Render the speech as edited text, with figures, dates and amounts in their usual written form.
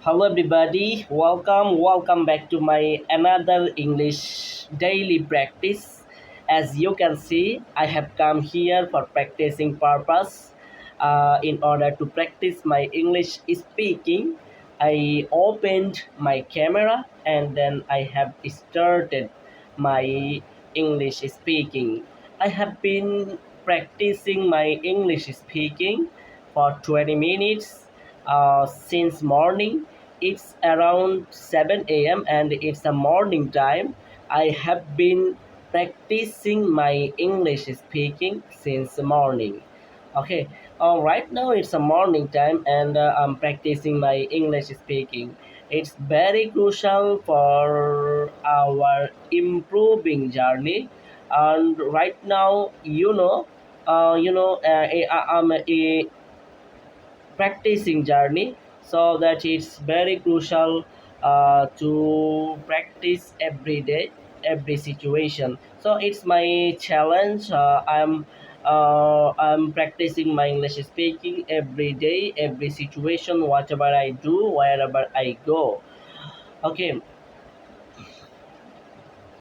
Hello everybody, welcome back to my another English daily practice. As you can see, I have come here for practicing purpose. In order to practice my English speaking, I opened my camera and then I have started my English speaking. I have been practicing my English speaking for 20 minutes since morning. It's around 7 a.m. and it's a morning time. I have been practicing my English speaking since morning. Okay, right now it's a morning time and I'm practicing my English speaking. It's very crucial for our improving journey. And right now, I'm a practicing journey, so that it's very crucial to practice every day, every situation. So it's my challenge. I'm practicing my English speaking every day, every situation, whatever I do, wherever I go. Okay,